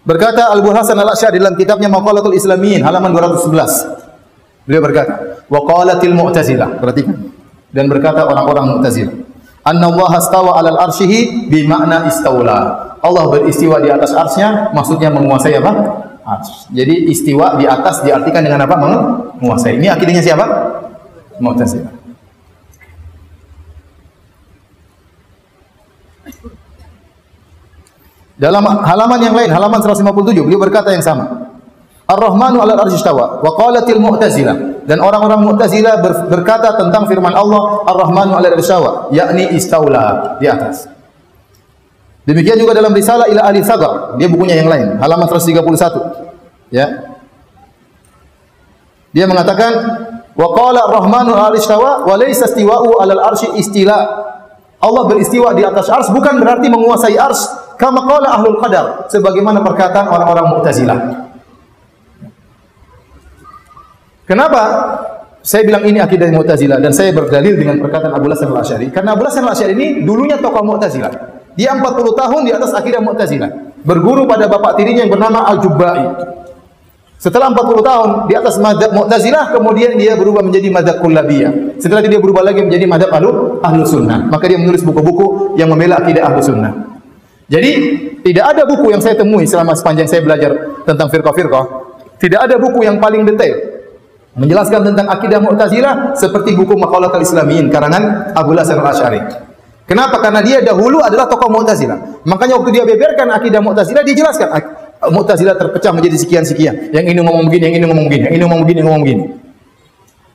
Berkata Abu Hasan Al-Asy'ari dalam kitabnya Maqalatul Islamiyin halaman 211. Beliau berkata, wa qalatil Mu'tazilah, perhatikan. Dan berkata orang-orang Mu'tazilah, anna Allah istawa 'alal arsyihi bi makna istaula. Allah beristiwa di atas arsy-Nya, maksudnya menguasai apa? Arsy. Jadi istiwa di atas diartikan dengan apa? Menguasai. Ini akidahnya siapa? Mu'tazilah. Dalam halaman yang lain, halaman 157, beliau berkata yang sama. Ar-Rahmanu 'alal arsy istawa wa qalatil Mu'tazilah. Dan orang-orang Mu'tazilah berkata tentang firman Allah Ar-Rahmanu 'alal arsy istawa, yakni istaula, di atas. Demikian juga dalam Risalah ila Ahli Tsaghar, dia bukunya yang lain, halaman 131. Ya. Dia mengatakan wa qala Ar-Rahmanu 'alal arsy istawa wa laysa istiwa'u 'alal arsy istila. Allah beristiwa di atas arsy bukan berarti menguasai arsy. Kama qala ahlul qadar, sebagaimana perkataan orang-orang Mu'tazilah. Kenapa saya bilang ini akidah Mu'tazilah dan saya berdalil dengan perkataan Abu Hasan Al-Asy'ari? Karena Abu Hasan Al-Asy'ari ini dulunya tokoh Mu'tazilah. Dia 40 tahun di atas akidah Mu'tazilah. Berguru pada bapak tirinya yang bernama Al-Jubba'i. Setelah 40 tahun di atas mazhab Mu'tazilah, kemudian dia berubah menjadi mazhab Kullabiyah. Setelah itu dia berubah lagi menjadi mazhab Ahlus Sunnah. Maka dia menulis buku-buku yang membela akidah Ahlus Sunnah. Jadi tidak ada buku yang saya temui selama sepanjang saya belajar tentang firqah-firqah, tidak ada buku yang paling detail menjelaskan tentang akidah Mu'tazilah seperti buku Maqalatul Islamiyin karangan Abu Hasan Al-Asy'ari. Kenapa? Karena dia dahulu adalah tokoh Mu'tazilah. Makanya waktu dia beberkan akidah Mu'tazilah, dia jelaskan Mu'tazilah terpecah menjadi sekian-sekian. Yang ini ngomong begini, yang ini ngomong begini, yang ini ngomong begini, ngomong begini.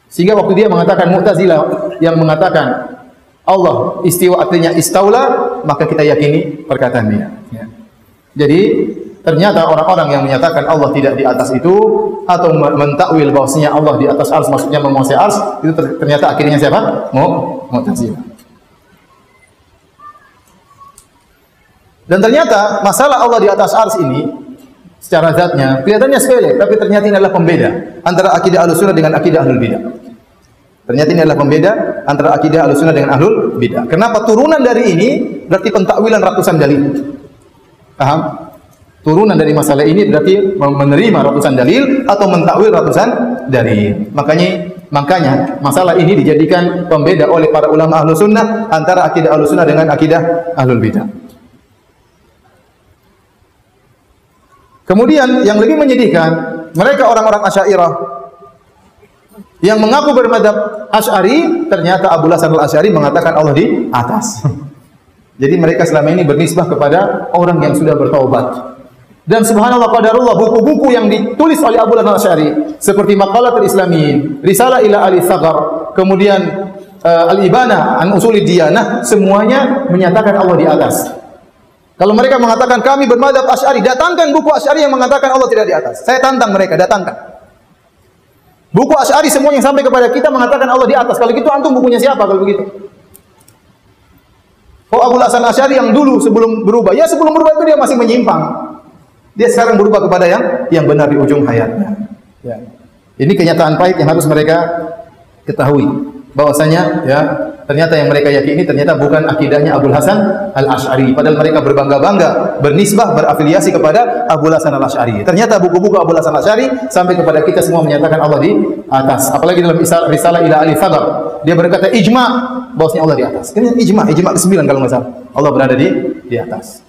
Sehingga waktu dia mengatakan Mu'tazilah yang mengatakan Allah istiwa artinya istaula, maka kita yakini perkataan dia. Ya. Jadi ternyata orang-orang yang menyatakan Allah tidak di atas itu atau mentakwil bahwasanya Allah di atas arsy maksudnya menguasai arsy, itu ternyata akhirnya siapa? Mu'tazilah. Dan ternyata masalah Allah di atas arsy ini secara zatnya kelihatannya sepele, tapi ternyata ini adalah pembeda antara akidah Ahlussunnah dengan akidah Ahlul Bidah. Ternyata ini adalah pembeda antara akidah Ahlussunnah dengan Ahlul Bidah. Kenapa? Turunan dari ini berarti pentakwilan ratusan dalil. Paham? Turunan dari masalah ini berarti menerima ratusan dalil atau mentakwil ratusan dalil. Makanya masalah ini dijadikan pembeda oleh para ulama Ahlussunnah antara akidah Ahlussunnah dengan akidah Ahlul Bidah. Kemudian yang lebih menyedihkan, mereka orang-orang Asy'ariyah yang mengaku bermadzhab Asy'ari, ternyata Abu Hasan Al-Asy'ari mengatakan Allah di atas. Jadi mereka selama ini bernisbah kepada orang yang sudah bertaubat. Dan subhanallah qadarullah, buku-buku yang ditulis oleh Abu Hasan Al-Asy'ari seperti Maqalatul Islamiyin, Risalah ila Ahli Tsaghar, kemudian Al-Ibana an Usulid Diyanah, semuanya menyatakan Allah di atas. Kalau mereka mengatakan kami bermadzhab Asy'ari, datangkan buku Asy'ari yang mengatakan Allah tidak di atas. Saya tantang mereka, datangkan. Buku Asy'ari semua yang sampai kepada kita mengatakan Allah di atas. Kalau gitu antum bukunya siapa kalau begitu? Oh, Abu Hasan Asy'ari yang dulu sebelum berubah. Ya sebelum berubah itu dia masih menyimpang. Dia sekarang berubah kepada yang benar di ujung hayatnya. Ya. Ini kenyataan pahit yang harus mereka ketahui. Bahwasanya ya ternyata yang mereka yakini ternyata bukan akidahnya Abu Hasan Al-Asy'ari. Padahal mereka berbangga-bangga, bernisbah, berafiliasi kepada Abu Hasan Al-Asy'ari. Ternyata buku-buku Abu Hasan Al-Asy'ari sampai kepada kita semua menyatakan Allah di atas. Apalagi dalam Risalah ila Ahli Tsaghar, dia berkata ijma' bahwasanya Allah di atas. Ini ijma' ke-9 kalau enggak salah. Allah berada di atas.